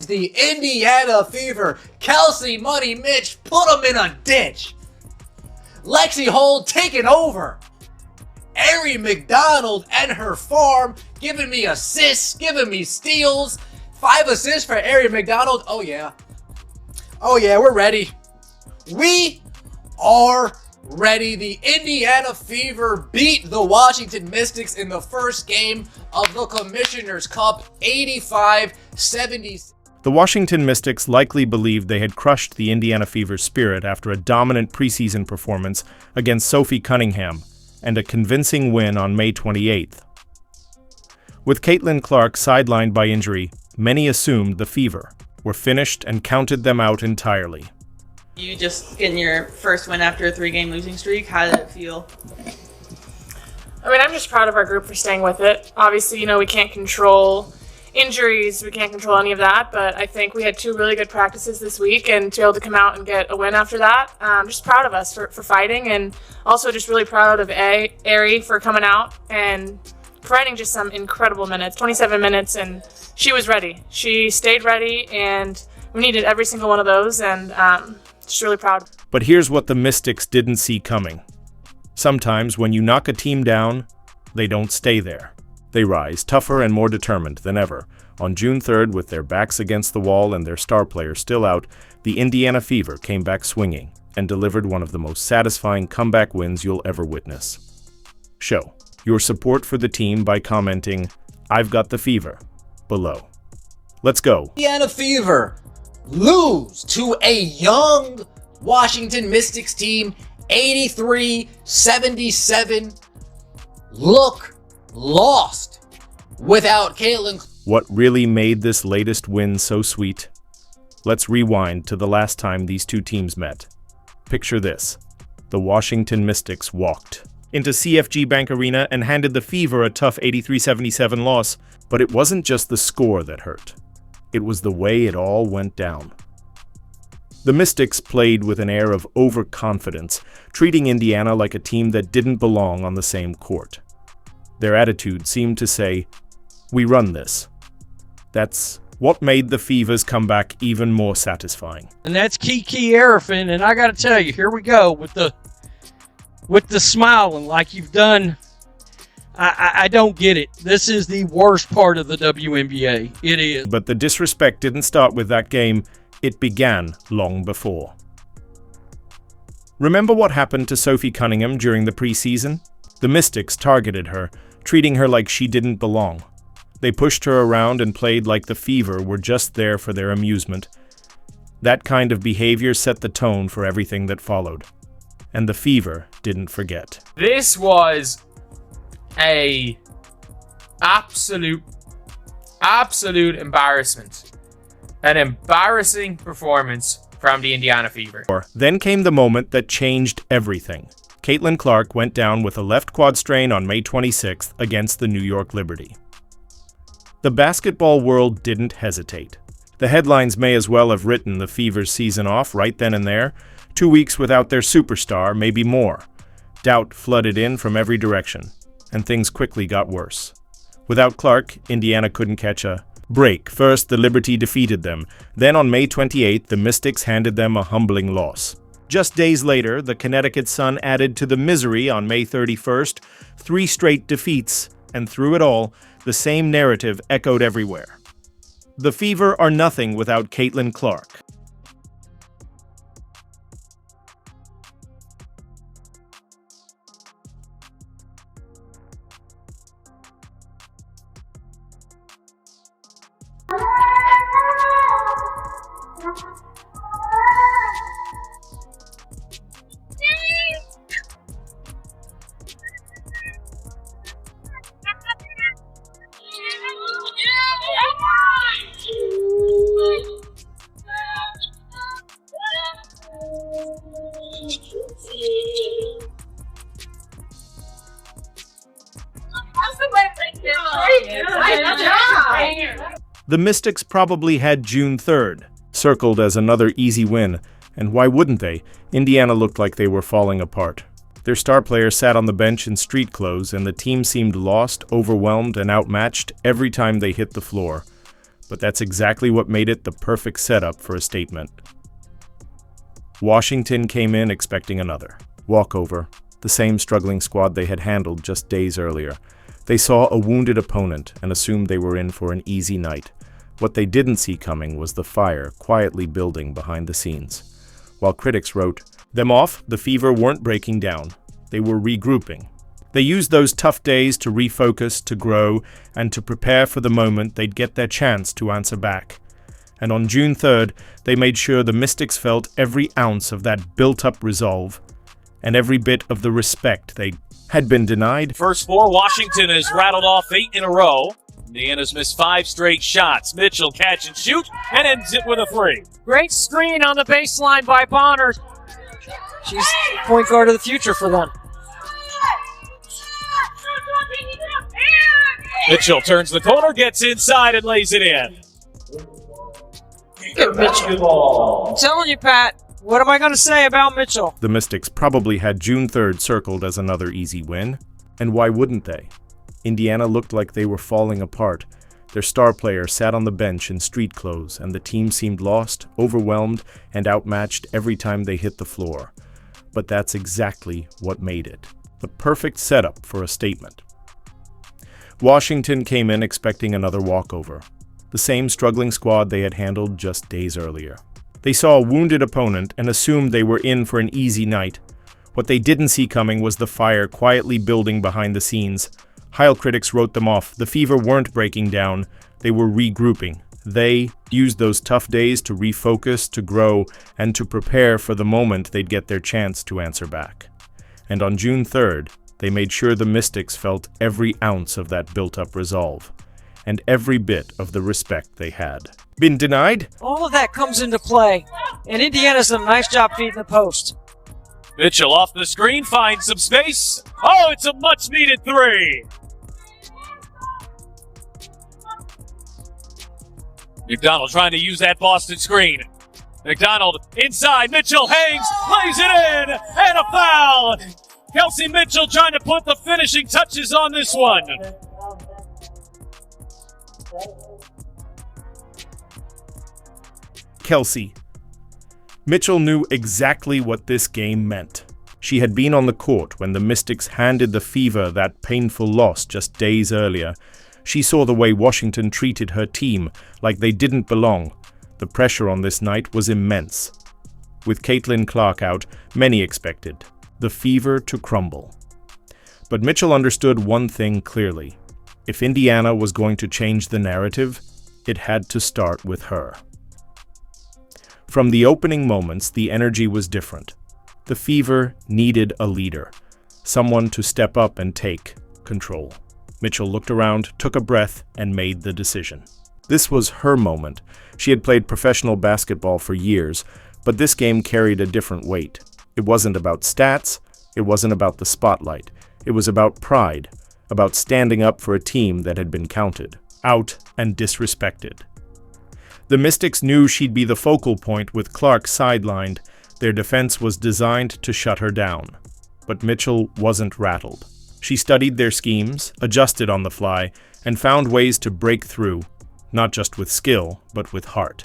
The Indiana Fever. Kelsey, Money Mitch, put him in a ditch. Lexie Hold taking over. Ari McDonald and her farm giving me assists, giving me steals. 5 assists for Ari McDonald. Oh yeah, we're ready. We are ready. The Indiana Fever beat the Washington Mystics in the first game of the Commissioner's Cup, 85-70. The Washington Mystics likely believed they had crushed the Indiana Fever's spirit after a dominant preseason performance against Sophie Cunningham and a convincing win on May 28th. With Caitlin Clark sidelined by injury, many assumed the Fever were finished and counted them out entirely. You just getting your first win after a 3-game losing streak. How did it feel? I mean, I'm just proud of our group for staying with it. Obviously, we can't control injuries, we can't control any of that, but I think we had 2 really good practices this week, and to be able to come out and get a win after that, I'm just proud of us for fighting, and also just really proud of Ari for coming out and providing just some incredible minutes, 27 minutes, and she was ready. She stayed ready, and we needed every single one of those, and just really proud. But here's what the Mystics didn't see coming. Sometimes when you knock a team down, they don't stay there. They rise, tougher and more determined than ever. On June 3rd, with their backs against the wall and their star player still out, the Indiana Fever came back swinging and delivered one of the most satisfying comeback wins you'll ever witness. Show your support for the team by commenting, "I've got the Fever," below. Let's go. Indiana Fever lose to a young Washington Mystics team, 83-77. Look lost without Caitlin. What really made this latest win so sweet? Let's rewind to the last time these two teams met. Picture this. The Washington Mystics walked into CFG Bank Arena and handed the Fever a tough 83-77 loss, but it wasn't just the score that hurt. It was the way it all went down. The Mystics played with an air of overconfidence, treating Indiana like a team that didn't belong on the same court. Their attitude seemed to say, "We run this." That's what made the Fever's comeback even more satisfying. And that's Kiki Arafin, and I got to tell you, here we go with the smiling like you've done. I don't get it. This is the worst part of the WNBA. It is. But the disrespect didn't start with that game. It began long before. Remember what happened to Sophie Cunningham during the preseason? The Mystics targeted her, treating her like she didn't belong. They pushed her around and played like the Fever were just there for their amusement. That kind of behavior set the tone for everything that followed. And the Fever didn't forget. This was a absolute embarrassment. An embarrassing performance from the Indiana Fever. Then came the moment that changed everything. Caitlin Clark went down with a left quad strain on May 26th against the New York Liberty. The basketball world didn't hesitate. The headlines may as well have written the Fever's season off right then and there. 2 weeks without their superstar, maybe more. Doubt flooded in from every direction, and things quickly got worse. Without Clark, Indiana couldn't catch a break. First, the Liberty defeated them. Then on May 28th, the Mystics handed them a humbling loss. Just days later, the Connecticut Sun added to the misery on May 31st, 3 straight defeats, and through it all, the same narrative echoed everywhere. The Fever are nothing without Caitlin Clark. The Mystics probably had June 3rd, circled as another easy win, and why wouldn't they? Indiana looked like they were falling apart. Their star player sat on the bench in street clothes, and the team seemed lost, overwhelmed, and outmatched every time they hit the floor. but that's exactly what made it the perfect setup for a statement. Washington came in expecting another walkover, the same struggling squad they had handled just days earlier. They saw a wounded opponent and assumed they were in for an easy night. What they didn't see coming was the fire quietly building behind the scenes. While critics wrote them off, the Fever weren't breaking down. They were regrouping. They used those tough days to refocus, to grow, and to prepare for the moment they'd get their chance to answer back. And on June 3rd, they made sure the Mystics felt every ounce of that built-up resolve and every bit of the respect they had been denied. First four, Washington has rattled off 8 in a row. Indiana's missed 5 straight shots. Mitchell catch and shoot and ends it with a 3. Great screen on the baseline by Bonner. She's point guard of the future for them. Mitchell turns the corner, gets inside, and lays it in. Good Mitchell. I'm telling you, Pat, what am I going to say about Mitchell? The Mystics probably had June 3rd circled as another easy win. And why wouldn't they? Indiana looked like they were falling apart. Their star player sat on the bench in street clothes, and the team seemed lost, overwhelmed, and outmatched every time they hit the floor. But that's exactly what made it. The perfect setup for a statement. Washington came in expecting another walkover. The same struggling squad they had handled just days earlier. They saw a wounded opponent and assumed they were in for an easy night. What they didn't see coming was the fire quietly building behind the scenes. Heil critics wrote them off. The Fever weren't breaking down. They were regrouping. They used those tough days to refocus, to grow, and to prepare for the moment they'd get their chance to answer back. And on June 3rd, they made sure the Mystics felt every ounce of that built-up resolve, and every bit of the respect they had been denied. All of that comes into play, and Indiana's done a nice job feeding the post. Mitchell off the screen, finds some space. Oh, it's a much-needed 3. McDonald trying to use that Boston screen. McDonald inside, Mitchell hangs, lays it in, and a foul! Kelsey Mitchell trying to put the finishing touches on this one. Kelsey. Mitchell knew exactly what this game meant. She had been on the court when the Mystics handed the Fever that painful loss just days earlier. She saw the way Washington treated her team like they didn't belong. The pressure on this night was immense. With Caitlin Clark out, many expected the Fever to crumble. But Mitchell understood one thing clearly. If Indiana was going to change the narrative, it had to start with her. From the opening moments, the energy was different. The Fever needed a leader, someone to step up and take control. Mitchell looked around, took a breath, and made the decision. This was her moment. She had played professional basketball for years, but this game carried a different weight. It wasn't about stats, it wasn't about the spotlight. It was about pride, about standing up for a team that had been counted out and disrespected. The Mystics knew she'd be the focal point with Clark sidelined. Their defense was designed to shut her down. But Mitchell wasn't rattled. She studied their schemes, adjusted on the fly, and found ways to break through, not just with skill, but with heart.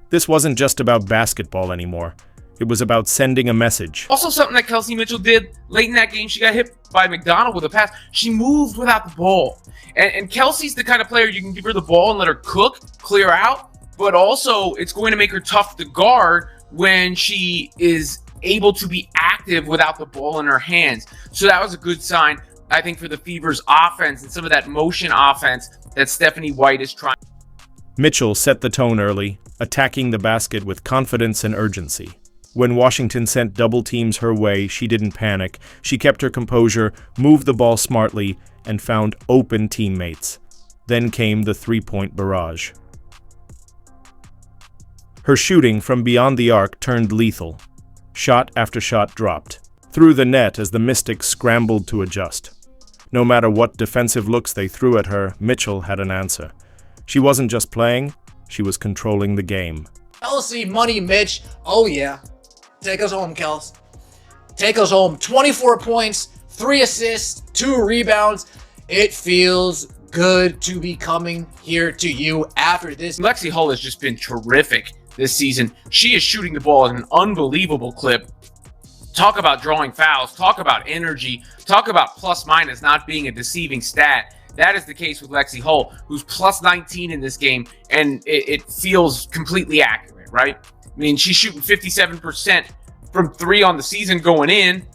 This wasn't just about basketball anymore. It was about sending a message. Also something that Kelsey Mitchell did late in that game, she got hit by McDonald with a pass. She moved without the ball. And Kelsey's the kind of player you can give her the ball and let her cook, clear out, but also it's going to make her tough to guard when she is able to be active without the ball in her hands. So that was a good sign, I think, for the Fever's offense and some of that motion offense that Stephanie White is trying. Mitchell set the tone early, attacking the basket with confidence and urgency. When Washington sent double teams her way, she didn't panic. She kept her composure, moved the ball smartly, and found open teammates. Then came the three-point barrage. Her shooting from beyond the arc turned lethal. Shot after shot dropped through the net as the Mystics scrambled to adjust. No matter what defensive looks they threw at her, Mitchell had an answer. She wasn't just playing, she was controlling the game. Kelsey Money Mitch, oh yeah. Take us home, Kels. Take us home. 24 points, 3 assists, 2 rebounds. It feels good to be coming here to you after this. Lexie Hull has just been terrific this season. She is shooting the ball at an unbelievable clip. Talk about drawing fouls. Talk about energy. Talk about plus minus not being a deceiving stat. That is the case with Lexie Hull, who's plus 19 in this game, and it feels completely accurate, right? I mean, she's shooting 57% from three on the season going in,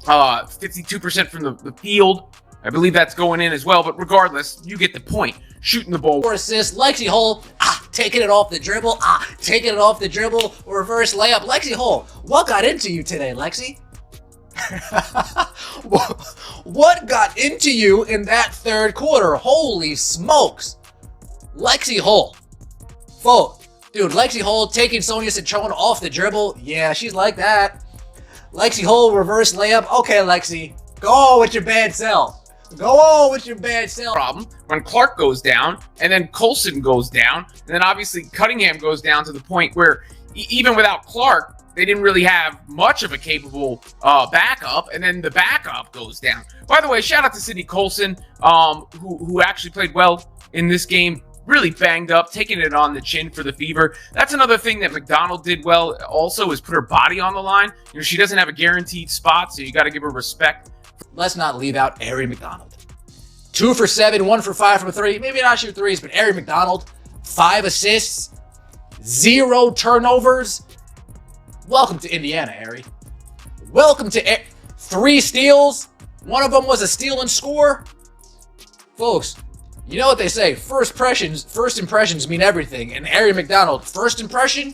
52% from the field. I believe that's going in as well, but regardless, you get the point. Shooting the ball. 4 assists. Lexie Hull, taking it off the dribble. Taking it off the dribble. Reverse layup. Lexie Hull, what got into you today, Lexie? What got into you in that third quarter? Holy smokes. Lexie Hull. Folks, dude, Lexie Hull taking Sonia Citrone off the dribble. Yeah, she's like that. Lexie Hull, reverse layup. Okay, Lexie, go on with your bad self. Go on with your bad self. Problem when Clark goes down, and then Colson goes down, and then obviously Cunningham goes down to the point where even without Clark, they didn't really have much of a capable backup, and then the backup goes down. By the way, shout out to Sydney Colson, who actually played well in this game. Really banged up, taking it on the chin for the Fever. That's another thing that McDonald did well also, is put her body on the line. You know, she doesn't have a guaranteed spot, so you got to give her respect. Let's not leave out Ari McDonald. 2 for 7, 1 for 5 from 3. Maybe not shoot threes, but Ari McDonald, 5 assists, 0 turnovers. Welcome to Indiana, Ari. Welcome to 3 steals. One of them was a steal and score. Folks, you know what they say, first impressions mean everything. And Ari McDonald, first impression,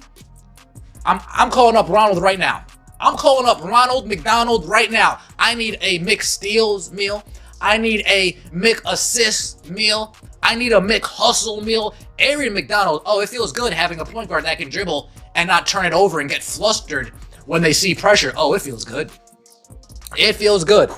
I'm calling up Ronald right now. I'm calling up Ronald McDonald right now. I need a Mick Steals meal. I need a Mick Assist meal. I need a Mick Hustle meal. Ari McDonald, it feels good having a point guard that can dribble and not turn it over and get flustered when they see pressure. It feels good. It feels good.